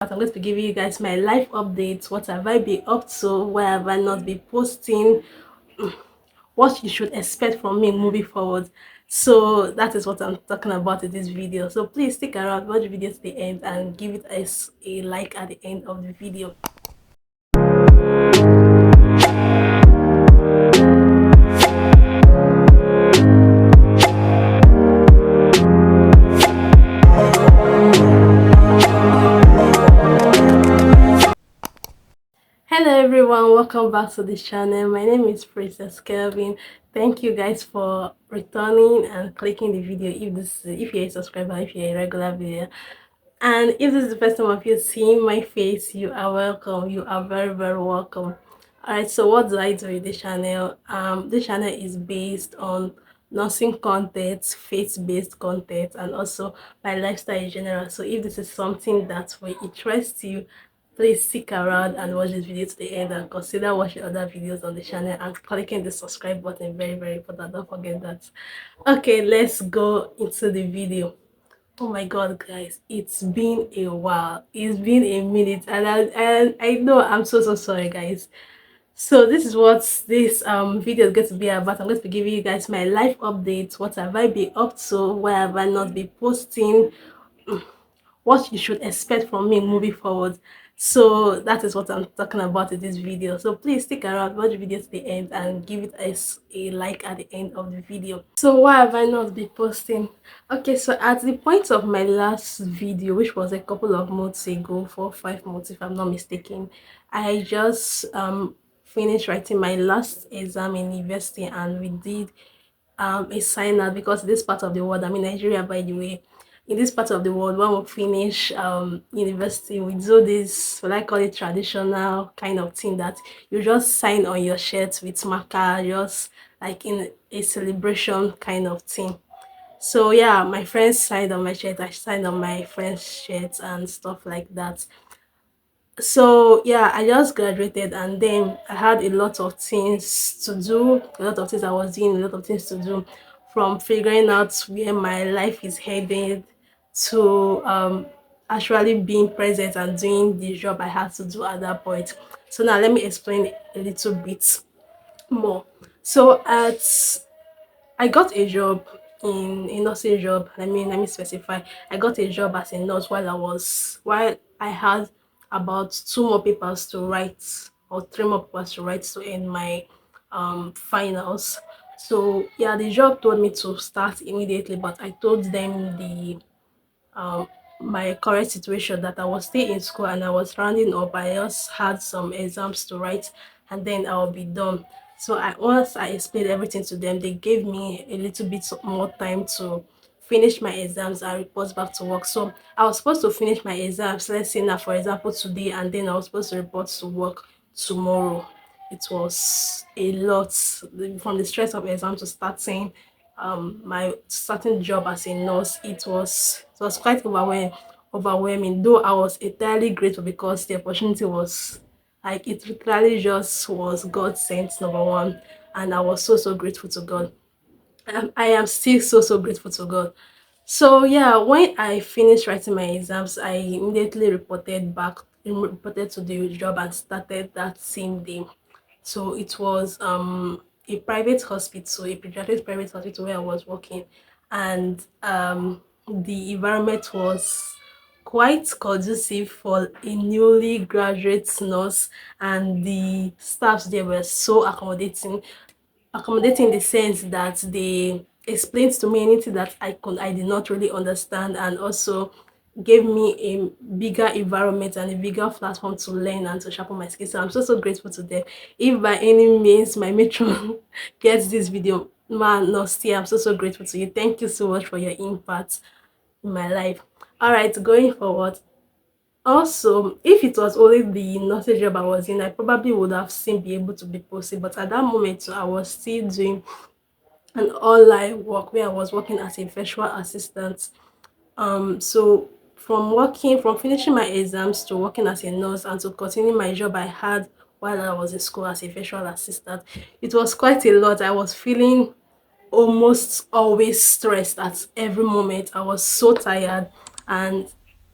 I'm going to be giving you guys my life updates. What have I been up to? Where have I not been posting? What you should expect from me moving forward. So that is what I'm talking about in this video. So please stick around, watch the video to the end, and give it a like at the end of the video. Hello everyone, welcome back to this channel. My name is Princess Kelvin. Thank you guys for returning and clicking the video. If you're a subscriber, if you're a regular video, and if this is the first time of you seeing my face, you are welcome. You are very welcome. Alright, so what do I do with this channel? This channel is based on nursing content, faith-based content, and also my lifestyle in general. So if this is something that will interest you, please stick around and watch this video to the end, and consider watching other videos on the channel and clicking the subscribe button. Very important, don't forget that. Okay, let's go into the video. Oh my god, guys, it's been a while. It's been a minute, and I know I'm so sorry, guys. So this is what this video is going to be about. I'm going to be giving you guys my life updates. What have I been up to? Where have I not been posting? What you should expect from me moving forward. So that is what I'm talking about in this video. So please stick around, watch the video to the end, and give it a like at the end of the video. So why have I not been posting? Okay, so at the point of my last video, which was a couple of months ago, 4 5 months if I'm not mistaken, I just finished writing my last exam in university, and we did a sign out, because this part of the world, I'm in Nigeria by the way. In this part of the world, when we finish university, we do this, what I call it, traditional kind of thing that you just sign on your shirt with marker, just like in a celebration kind of thing. So yeah, my friends signed on my shirt, I signed on my friends' shirts and stuff like that. So yeah, I just graduated, and then I had a lot of things to do, a lot of things I was doing, a lot of things to do, from figuring out where my life is headed to actually being present and doing the job I had to do at that point. So now let me explain a little bit more. So at I got a job in a nursing job. Let me specify. I got a job as a nurse while I had about 2 more papers to write, or 3 more papers to write to end my finals. So yeah, the job told me to start immediately, but I told them um my current situation, that I was still in school and I was rounding up. I just had some exams to write, and then I'll be done. So once I explained everything to them, they gave me a little bit more time to finish my exams and report back to work. So I was supposed to finish my exams, let's say now for example today, and then I was supposed to report to work tomorrow. It was a lot, from the stress of exam to starting my starting job as a nurse. It was quite overwhelming, though I was entirely grateful, because the opportunity was like, it literally just was God sent, number one, and I was so grateful to God. I am still so grateful to God. So yeah, when I finished writing my exams, I immediately reported to the job and started that same day. So it was a private hospital, a pediatric private hospital where I was working, and the environment was quite conducive for a newly graduate nurse, and the staffs there were so accommodating in the sense that they explained to me anything that I did not really understand, and also gave me a bigger environment and a bigger platform to learn and to sharpen my skills. So I'm so grateful to them. If by any means my matron gets this video, man, no, still I'm so grateful to you. Thank you so much for your impact in my life. All right, going forward. Also, if it was only the nursing job I was in, I probably would have still be able to be posted. But at that moment, I was still doing an online work where I was working as a virtual assistant. So from finishing my exams to working as a nurse and to continuing my job I had while I was in school as a virtual assistant, it was quite a lot. I was feeling almost always stressed at every moment. I was so tired, and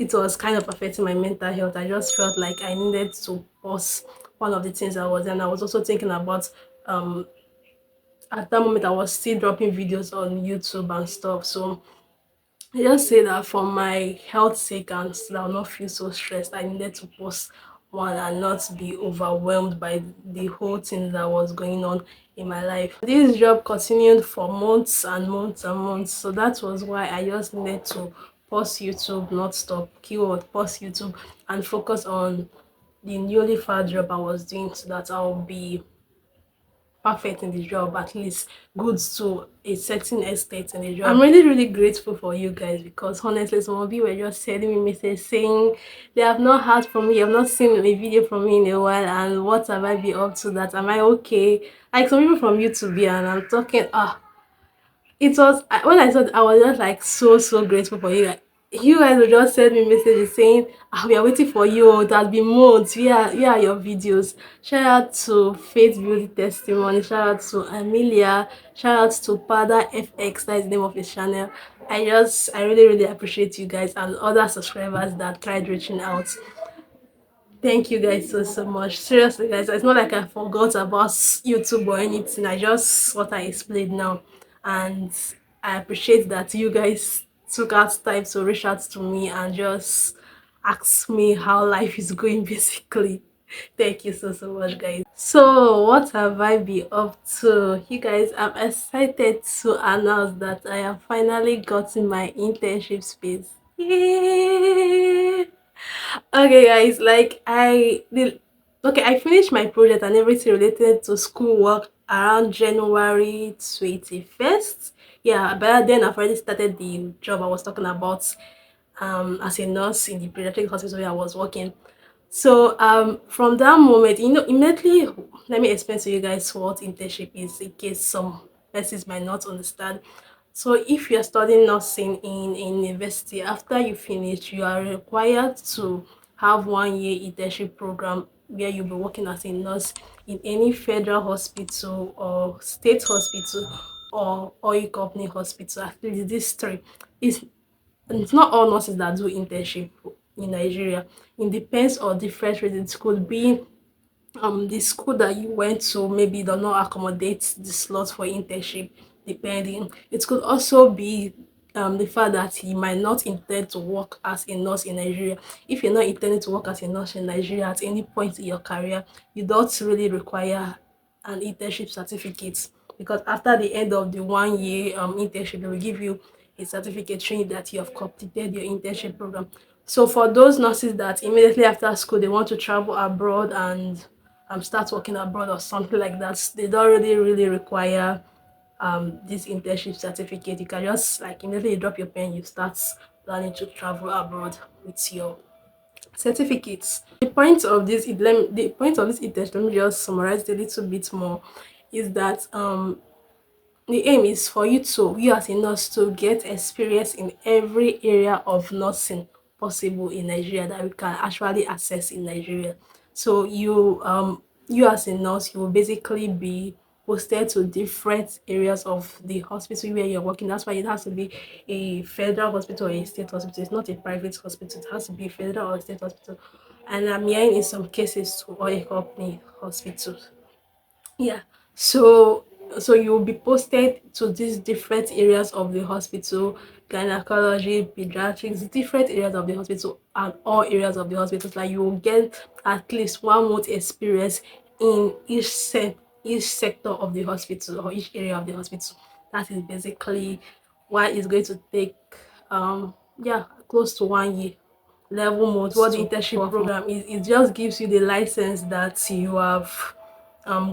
it was kind of affecting my mental health. I just felt like I needed to pause one of the things I was, and I was also thinking about um at that moment I was still dropping videos on YouTube and stuff. So I just say that for my health sake and so that I'll not feel so stressed, I needed to post one and not be overwhelmed by the whole thing that was going on in my life. This job continued for months and months and months, so that was why I just needed to pause YouTube, not stop, keyword pause YouTube, and focus on the newly found job I was doing so that I'll be perfect in the job, at least good to a certain extent in the job. I'm really, really grateful for you guys because honestly, some of you were just sending me messages saying they have not heard from me, have not seen a video from me in a while, and what have I been up to, that am I okay? Like some people from YouTube, yeah, and I'm talking, it was when I saw I was just like so grateful for you guys. You guys would just send me messages saying, we are waiting for you. It has been months. Where are your videos? Shout out to Faith Beauty Testimony. Shout out to Amelia. Shout out to Pada FX. That is the name of his channel. I really, really appreciate you guys and other subscribers that tried reaching out. Thank you guys so much. Seriously, guys, it's not like I forgot about YouTube or anything. I just what I explained now, and I appreciate that you guys took out time to reach out to me and just ask me how life is going basically. Thank you so much, guys. So what have I been up to? You guys, I'm excited to announce that I have finally gotten my internship space. Yay! Okay, guys, I finished my project and everything related to schoolwork around January 21st. Yeah, but then I've already started the job I was talking about as a nurse in the pediatric hospital where I was working. So from that moment, immediately, let me explain to you guys what internship is in case some persons might not understand. So if you're studying nursing in a university, after you finish, you are required to have 1 year internship program where you'll be working as a nurse in any federal hospital or state hospital or oil company hospital. At least these three. Is it's not all nurses that do internship in Nigeria. It depends on different reasons. It could be the school that you went to maybe do not accommodate the slot for internship, depending. It could also be the fact that he might not intend to work as a nurse in Nigeria. If you're not intending to work as a nurse in Nigeria at any point in your career, you don't really require an internship certificate, because after the end of the 1 year internship, they will give you a certificate showing that you have completed your internship program. So for those nurses that immediately after school they want to travel abroad and start working abroad or something like that, they don't really require this internship certificate. You can just like immediately drop your pen, you start planning to travel abroad with your certificates. The point of this internship, let me just summarize it a little bit more, is that the aim is for you as a nurse to get experience in every area of nursing possible in Nigeria that we can actually access in Nigeria. So you as a nurse, you will basically be posted to different areas of the hospital where you're working. That's why it has to be a federal hospital or a state hospital. It's not a private hospital. It has to be a federal or a state hospital. And I'm hearing in some cases to oil company hospitals. Yeah. So you'll be posted to these different areas of the hospital, gynecology, pediatrics, different areas of the hospital, and all areas of the hospital. Like you will get at least 1 month experience in each sector of the hospital or each area of the hospital. That is basically why it's going to take close to 1 year. Level mode, what the internship program is, it just gives you the license that you have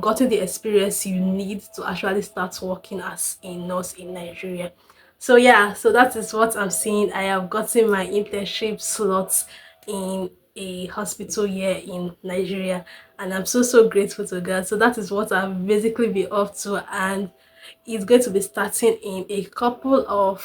gotten the experience you need to actually start working as a nurse in Nigeria. So yeah, so that is what I'm seeing. I have gotten my internship slots in a hospital here in Nigeria, and I'm so grateful to God. So that is what I've basically been up to, and it's going to be starting in a couple of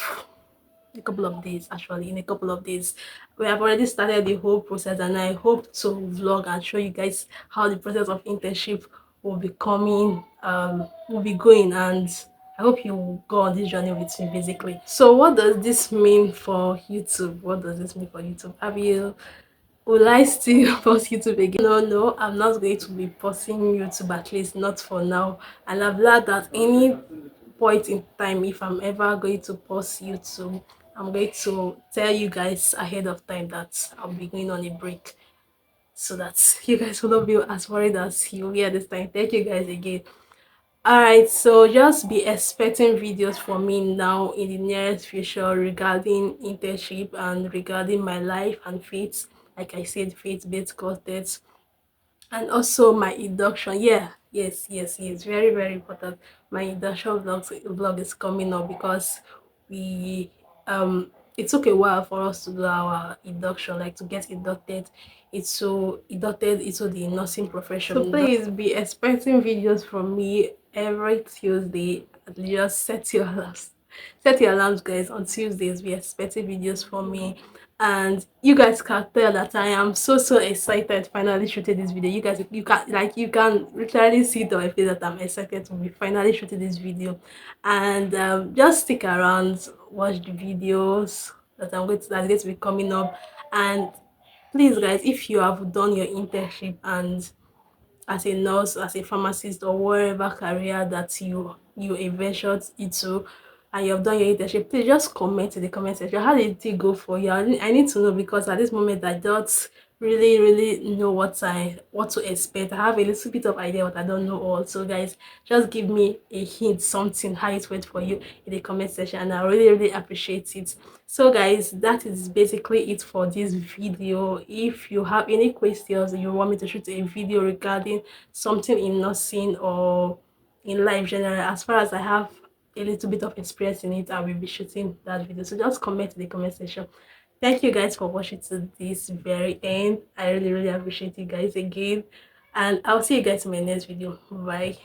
days. Actually, in a couple of days, we have already started the whole process, and I hope to vlog and show you guys how the process of internship will be going, and I hope you go on this journey with me basically. So what does this mean for YouTube? What does this mean for YouTube? Have you Will I still post YouTube again? No, no, I'm not going to be posting YouTube, at least not for now. And I've learned that any point in time, if I'm ever going to post YouTube, I'm going to tell you guys ahead of time that I'll be going on a break, so that you guys will not be as worried as you were this time. Thank you guys again. Alright, so just be expecting videos from me now in the nearest future regarding internship and regarding my life and faith. Like I said, faith-based content, and also my induction. Yeah, yes, very, very important. My induction vlog is coming up because we it took a while for us to do our induction, like to get inducted into the nursing profession. So please be expecting videos from me every Tuesday. Just set your alarms, guys. On Tuesdays be expecting videos from me, and you guys can tell that I am so excited finally shooting this video. You guys, you can literally see it on my face that I'm excited to be finally shooting this video. And just stick around, watch the videos that's going to be coming up. And please guys, if you have done your internship and as a nurse, as a pharmacist, or whatever career that you ventured into, and you have done your internship, please just comment in the comment section. How did it go for you? I need to know, because at this moment I don't really know what to expect. I have a little bit of idea, but I don't know all. So guys, just give me a hint, something, how it went for you in the comment section, and I really appreciate it. So guys, that is basically it for this video. If you have any questions, you want me to shoot a video regarding something in nursing or in life general, as far as I have a little bit of experience in it, I will be shooting that video. So just comment in the comment section. Thank you guys for watching to this very end. I really appreciate you guys again, and I'll see you guys in my next video. Bye.